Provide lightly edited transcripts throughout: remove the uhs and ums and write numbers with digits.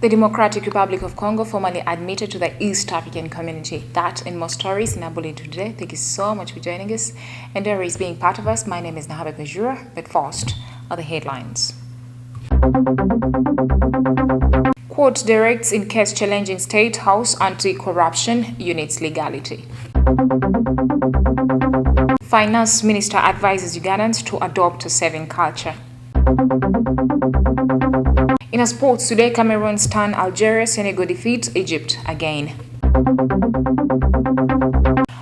The Democratic Republic of Congo formally admitted to the East African Community. That and more stories in Abuli today. Thank you so much for joining us and always being part of us. My name is Nahabe Kajura, but first are the headlines. Court directs in case challenging State House anti-corruption unit's legality. Finance Minister advises Ugandans to adopt a saving culture. In sports today, Cameroon stun Algeria, Senegal defeat Egypt again.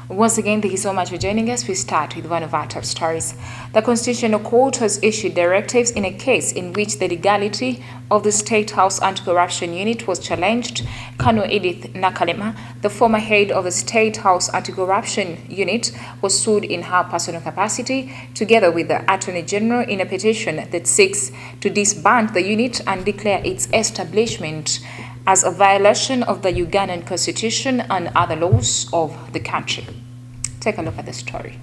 Once again, thank you so much for joining us. We start with one of our top stories. The Constitutional Court has issued directives in a case in which the legality of the State House Anti-Corruption Unit was challenged. Kano Edith Nakalema, the former head of the State House Anti-Corruption Unit, was sued in her personal capacity, together with the Attorney General, in a petition that seeks to disband the unit and declare its establishment as a violation of the Ugandan Constitution and other laws of the country. Take a look at the story.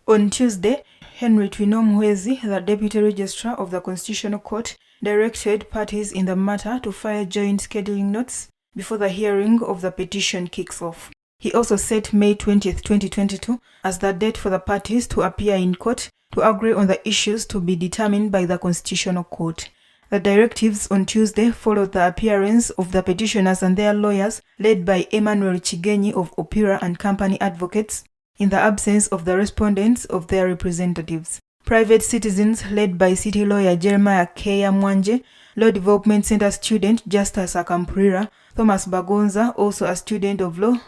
On Tuesday, Henry Twino Muhwezi, the Deputy Registrar of the Constitutional Court, directed parties in the matter to file joint scheduling notes before the hearing of the petition kicks off. He also set May 20, 2022 as the date for the parties to appear in court to agree on the issues to be determined by the Constitutional Court. The directives on Tuesday followed the appearance of the petitioners and their lawyers, led by Emmanuel Chigenyi of Opira and Company Advocates, in the absence of the respondents of their representatives. Private citizens, led by city lawyer Jeremiah Keya Mwanje, Law Development Center student Justus Akampurira, Thomas Bagonza, also a student of law,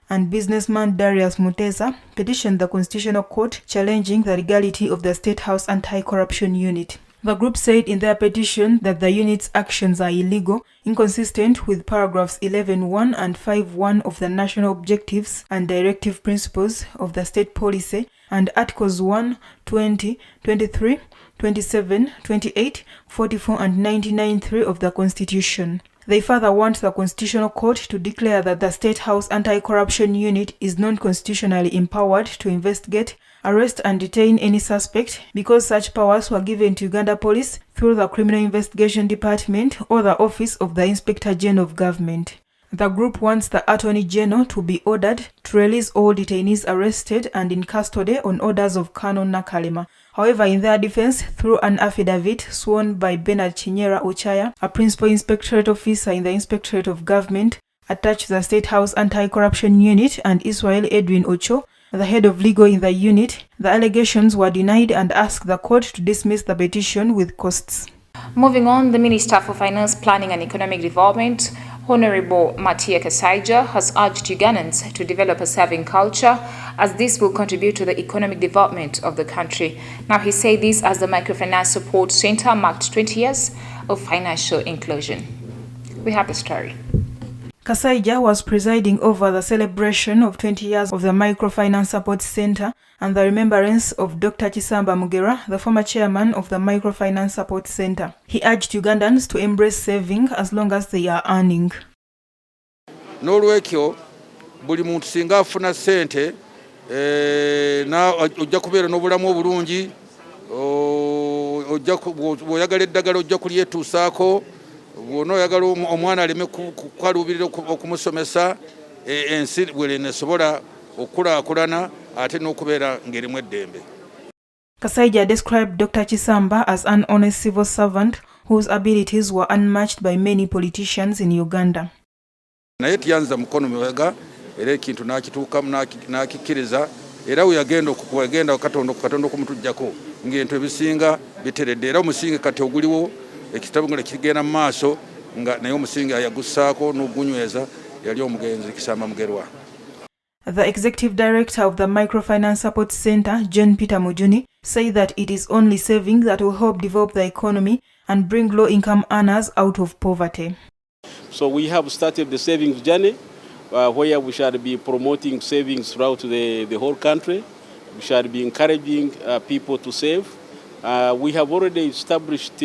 and businessman Darius Mutesa, petitioned the Constitutional Court challenging the legality of the State House Anti-Corruption Unit. The group said in their petition that the unit's actions are illegal, inconsistent with paragraphs 11.1 and 5.1 of the National Objectives and Directive Principles of the State Policy and Articles 1, 20, 23, 27, 28, 44 and 99.3 of the Constitution. They further want the Constitutional Court to declare that the State House Anti-Corruption Unit is non-constitutionally empowered to investigate, arrest and detain any suspect because such powers were given to Uganda Police through the Criminal Investigation Department or the Office of the Inspector General of Government. The group wants the Attorney General to be ordered to release all detainees arrested and in custody on orders of Colonel Nakalema. However, in their defense, through an affidavit sworn by Bernard Chinyera Ochaya, a principal inspectorate officer in the Inspectorate of Government attached to the State House Anti-Corruption Unit, and Israel Edwin Ocho, the head of legal in the unit, the allegations were denied and asked the court to dismiss the petition with costs. Moving on, the Minister for Finance, Planning and Economic Development, Honorable Matia Kasaija, has urged Ugandans to develop a saving culture, as this will contribute to the economic development of the country. Now, he said this as the Microfinance Support Center marked 20 years of financial inclusion. We have the story. Kasaija was presiding over the celebration of 20 years of the Microfinance Support Center and the remembrance of Dr. Chisamba Mugera, the former chairman of the Microfinance Support Center. He urged Ugandans to embrace saving as long as they are earning. N'olwekyo buli muntu singa afuna ssente na ojja kubeera n'obulamu obulungi, bw'oyagala eddagala ojja kulyetuusaako, bw'ona oyagala omwana aleme kukalubirira okumusomesa, ensi bw'enesobola okukulaakulana ate n'okubeera ng'erimu eddembe. Kasaija described Dr. Chisamba as an honest civil servant whose abilities were unmatched by many politicians in Uganda. Naye tiyanza mukono mwega era ekintu n'akituukamu n'akikkiriza, era we yagenda Katonda okumutujjako ng'ebintu ebisinga biteredde, era omusingi kati oguliwo ekitabo nga kigenda mu maaso nga naye omusingi yagussaako n'ogunyweza yali omugenzi Kisamba Mugerwa. The executive director of the Microfinance Support Center, John Peter Mujuni, said that it is only saving that will help develop the economy and bring low-income earners out of poverty. So we have started the savings journey where we shall be promoting savings throughout the whole country. We shall be encouraging people to save. We have already established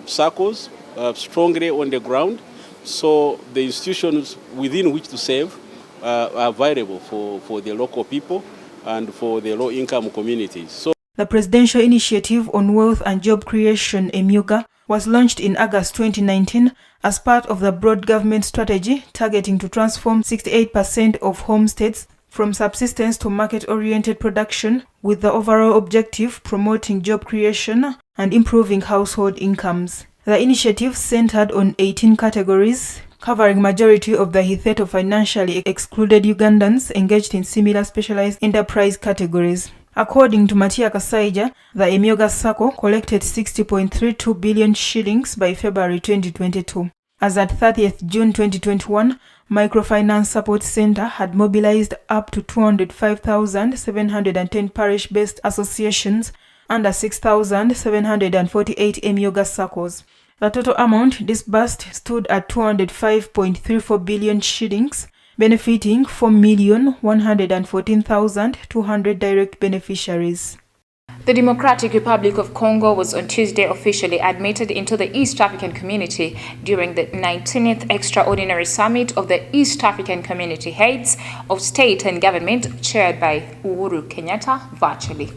circles strongly on the ground, so the institutions within which to save are viable for the local people and for the low-income communities. So the Presidential Initiative on Wealth and Job Creation, EMUGA, was launched in August 2019 as part of the broad government strategy targeting to transform 68% of homesteads from subsistence to market-oriented production, with the overall objective promoting job creation and improving household incomes. The initiative centered on 18 categories, covering majority of the hitherto financially excluded Ugandans engaged in similar specialized enterprise categories. According to Matia Kasaija, the Emyoga Sacco collected 60.32 billion shillings by February 2022. As at 30th June 2021, Microfinance Support Center had mobilized up to 205,710 parish-based associations under 6,748 Emyoga Saccos. The total amount disbursed stood at 205.34 billion shillings, benefiting 4,114,200 direct beneficiaries. The Democratic Republic of Congo was on Tuesday officially admitted into the East African Community during the 19th Extraordinary Summit of the East African Community Heads of State and Government, chaired by Uhuru Kenyatta virtually.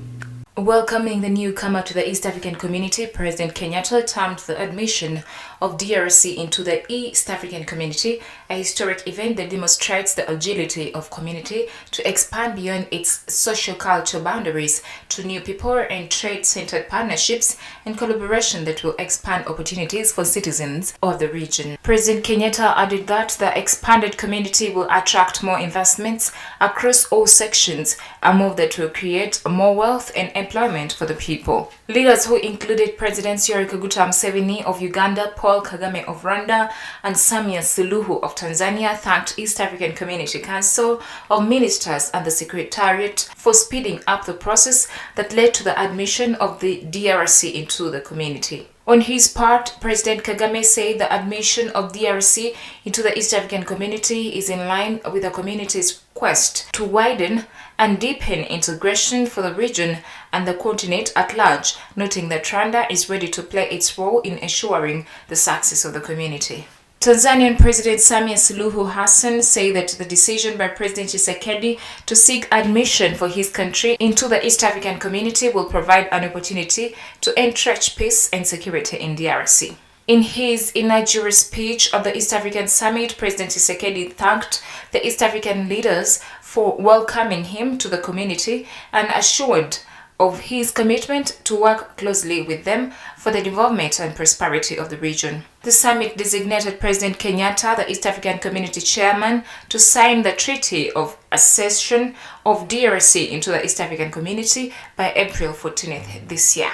Welcoming the newcomer to the East African Community, President Kenyatta termed the admission of DRC into the East African Community a historic event that demonstrates the agility of community to expand beyond its socio-cultural boundaries to new people and trade-centered partnerships and collaboration that will expand opportunities for citizens of the region. President Kenyatta added that the expanded community will attract more investments across all sections, a move that will create more wealth and employment for the people. Leaders who included Presidents Yoweri Kaguta Museveni of Uganda, Paul Kagame of Rwanda, and Samia Suluhu of Tanzania thanked East African Community Council of Ministers and the Secretariat for speeding up the process that led to the admission of the DRC into the community. On his part, President Kagame said the admission of DRC into the East African Community is in line with the community's quest to widen and deepen integration for the region and the continent at large, noting that Rwanda is ready to play its role in ensuring the success of the community. Tanzanian President Samia Suluhu Hassan said that the decision by President Tshisekedi to seek admission for his country into the East African Community will provide an opportunity to entrench peace and security in DRC. In his inaugural speech at the East African Summit, President Tshisekedi thanked the East African leaders for welcoming him to the community and assured of his commitment to work closely with them for the development and prosperity of the region. The summit designated President Kenyatta, the East African Community Chairman, to sign the Treaty of Accession of DRC into the East African Community by April 14th this year.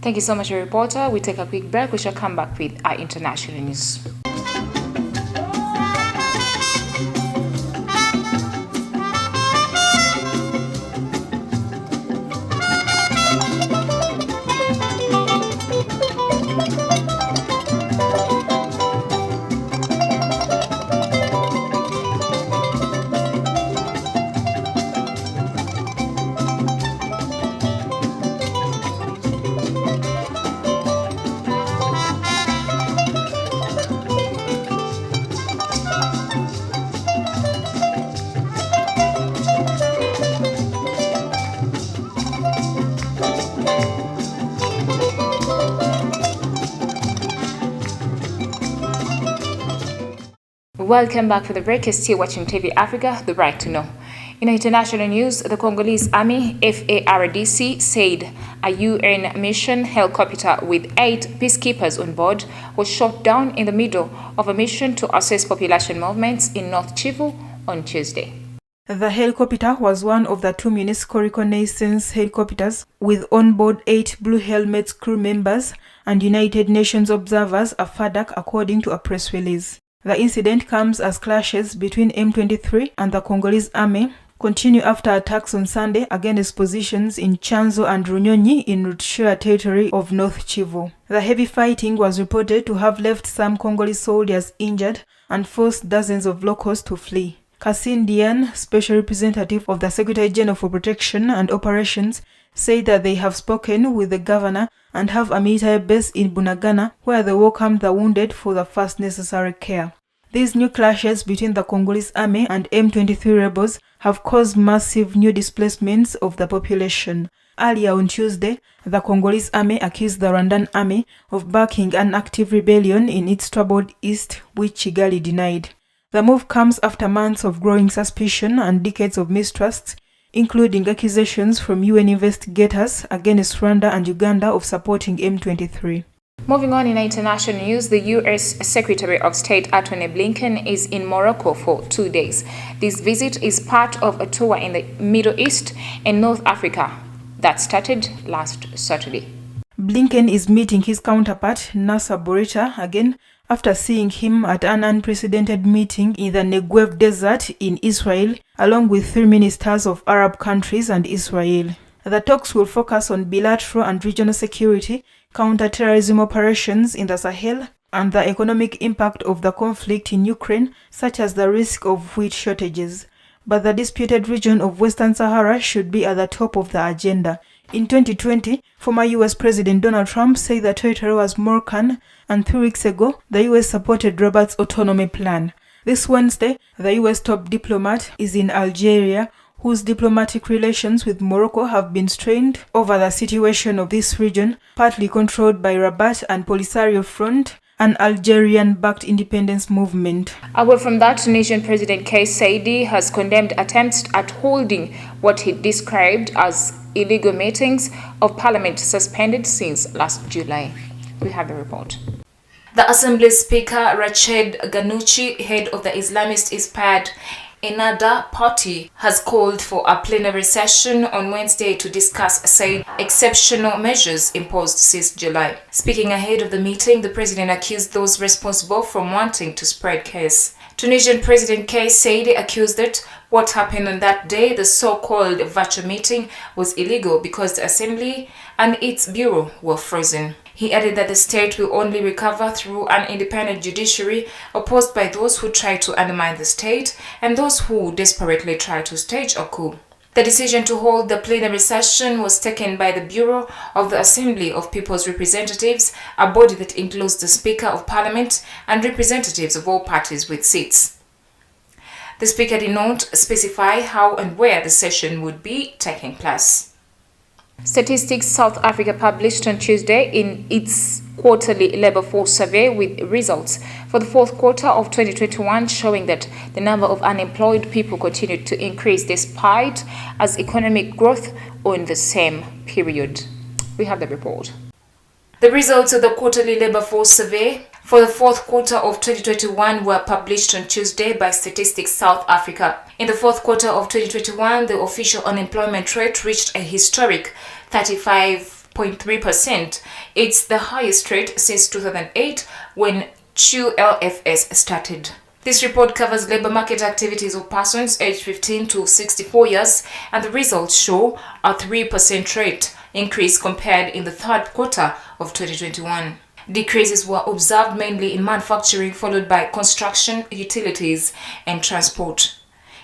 Thank you so much, reporter. We take a quick break. We shall come back with our international news. Welcome back for the break. You're still watching TV Africa, the right to know. In international news, the Congolese Army, FARDC, said a UN mission helicopter with 8 peacekeepers on board was shot down in the middle of a mission to assess population movements in North Kivu on Tuesday. The helicopter was one of the 2 MONUSCO reconnaissance helicopters with on board 8 Blue Helmets crew members and United Nations observers, FADC, according to a press release. The incident comes as clashes between M23 and the Congolese army continue after attacks on Sunday against positions in Chanzo and Runyonyi in Rutshuru territory of North Kivu. The heavy fighting was reported to have left some Congolese soldiers injured and forced dozens of locals to flee. Cassine Diane, special representative of the Secretary General for Protection and Operations, said that they have spoken with the governor and have a military base in Bunagana where they welcome the wounded for the first necessary care. These new clashes between the Congolese army and M23 rebels have caused massive new displacements of the population. Earlier on Tuesday, the Congolese army accused the Rwandan army of backing an active rebellion in its troubled east, which Kigali denied. The move comes after months of growing suspicion and decades of mistrust, including accusations from UN investigators against Rwanda and Uganda of supporting M23. Moving on in international news, the U.S. Secretary of State Antony Blinken is in Morocco for 2 days. This visit is part of a tour in the Middle East and North Africa that started last Saturday. Blinken is meeting his counterpart, Nasser Bourita, again after seeing him at an unprecedented meeting in the Negev Desert in Israel, along with 3 ministers of Arab countries and Israel. The talks will focus on bilateral and regional security, counter-terrorism operations in the Sahel, and the economic impact of the conflict in Ukraine, such as the risk of wheat shortages. But the disputed region of Western Sahara should be at the top of the agenda. In 2020, former US President Donald Trump said the territory was Moroccan, and 3 weeks ago, the US supported Robert's autonomy plan. This Wednesday, the US top diplomat is in Algeria, whose diplomatic relations with Morocco have been strained over the situation of this region, partly controlled by Rabat and Polisario Front, an Algerian-backed independence movement. Away from that, Tunisian President Kais Saied has condemned attempts at holding what he described as illegal meetings of parliament suspended since last July. We have the report. The Assembly Speaker Rached Ghannouchi, head of the Islamist-inspired Ennahda party, has called for a plenary session on Wednesday to discuss Said's exceptional measures imposed since July. Speaking ahead of the meeting, the president accused those responsible from wanting to spread chaos. Tunisian President Kais Saied accused that what happened on that day, the so-called virtual meeting, was illegal because the assembly and its bureau were frozen. He added that the state will only recover through an independent judiciary opposed by those who try to undermine the state and those who desperately try to stage a coup. The decision to hold the plenary session was taken by the Bureau of the Assembly of People's Representatives, a body that includes the Speaker of Parliament and representatives of all parties with seats. The Speaker did not specify how and where the session would be taking place. Statistics South Africa published on Tuesday in its quarterly labor force survey with results for the fourth quarter of 2021 showing that the number of unemployed people continued to increase despite as economic growth on the same period. We have the report. The results of the quarterly labor force survey for the fourth quarter of 2021 were published on Tuesday by Statistics South Africa. In the fourth quarter of 2021, the official unemployment rate reached a historic 35.3%. It's the highest rate since 2008 when QLFS started. This report covers labor market activities of persons aged 15 to 64 years, and the results show a 3% rate increase compared in the third quarter of 2021. Decreases were observed mainly in manufacturing, followed by construction, utilities, and transport.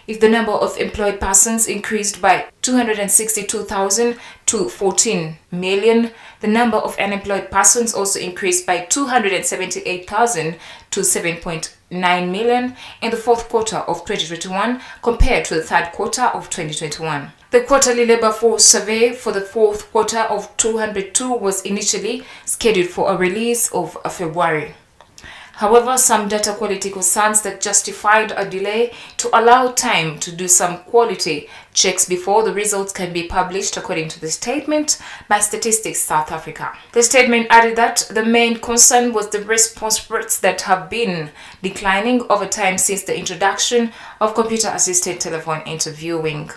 If the number of employed persons increased by 262,000 to 14 million, the number of unemployed persons also increased by 278,000 to 7.9 million in the fourth quarter of 2021 compared to the third quarter of 2021. The quarterly labor force survey for the fourth quarter of 2022 was initially scheduled for a release of February. However, some data quality concerns that justified a delay to allow time to do some quality checks before the results can be published, according to the statement by Statistics South Africa. The statement added that the main concern was the response rates that have been declining over time since the introduction of computer-assisted telephone interviewing.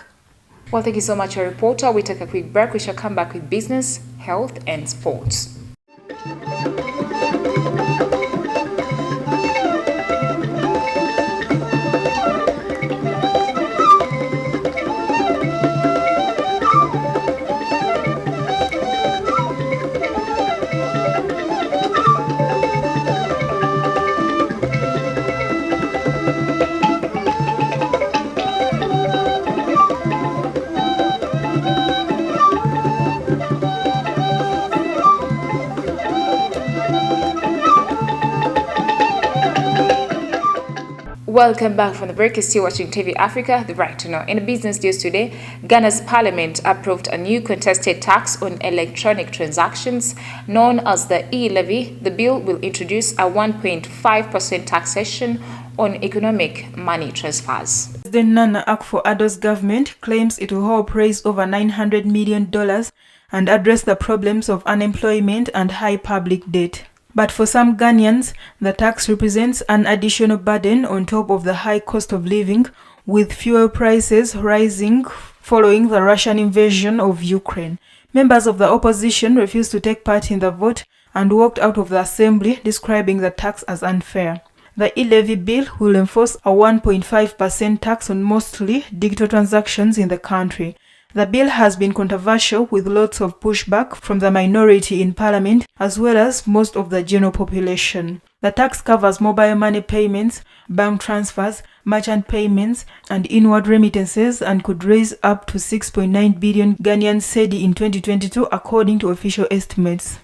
Well, thank you so much, our reporter. We take a quick break. We shall come back with business, health, and sports. Welcome back from the break. You're still watching TV Africa, the right to know. In the business news today, Ghana's parliament approved a new contested tax on electronic transactions known as the e-levy. The bill will introduce a 1.5% taxation on economic money transfers. President Nana Akufo-Addo's government claims it will help raise over $900 million and address the problems of unemployment and high public debt. But for some Ghanaians, the tax represents an additional burden on top of the high cost of living, with fuel prices rising following the Russian invasion of Ukraine. Members of the opposition refused to take part in the vote and walked out of the assembly, describing the tax as unfair. The e-levy bill will enforce a 1.5% tax on mostly digital transactions in the country. The bill has been controversial, with lots of pushback from the minority in parliament as well as most of the general population. The tax covers mobile money payments, bank transfers, merchant payments, and inward remittances, and could raise up to 6.9 billion Ghanaian cedi in 2022, according to official estimates.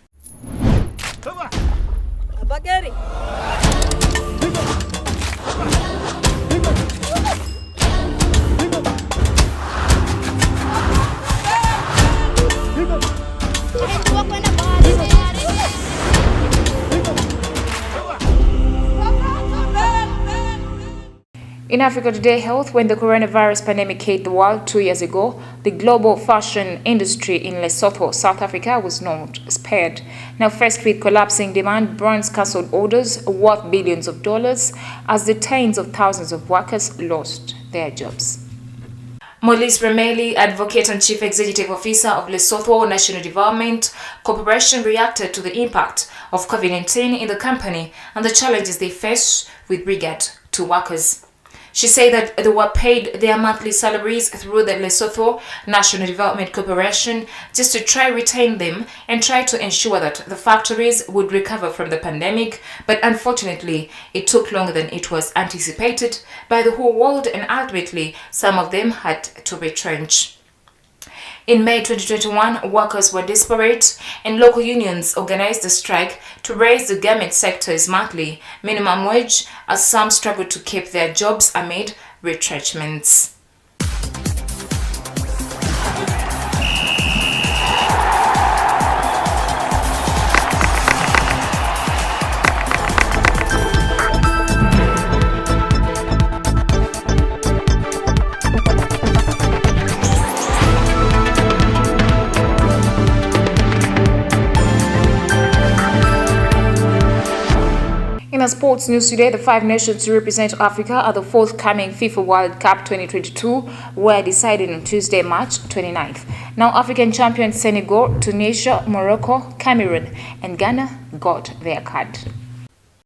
In Africa Today Health, when the coronavirus pandemic hit the world 2 years ago, the global fashion industry in Lesotho, South Africa, was not spared. Now, faced with collapsing demand, brands cancelled orders worth billions of dollars as the tens of thousands of workers lost their jobs. Molise Remeli, Advocate and Chief Executive Officer of Lesotho National Development Corporation, reacted to the impact of COVID-19 in the company and the challenges they face with regard to workers. She said that they were paid their monthly salaries through the Lesotho National Development Corporation just to try retain them and try to ensure that the factories would recover from the pandemic, but unfortunately it took longer than it was anticipated by the whole world, and ultimately some of them had to retrench. In May 2021, workers were desperate and local unions organized a strike to raise the garment sector's monthly minimum wage, as some struggled to keep their jobs amid retrenchments. In our sports news today, the 5 nations to represent Africa at the forthcoming FIFA World Cup 2022 were decided on Tuesday, March 29th. Now, African champions Senegal, Tunisia, Morocco, Cameroon, and Ghana got their card.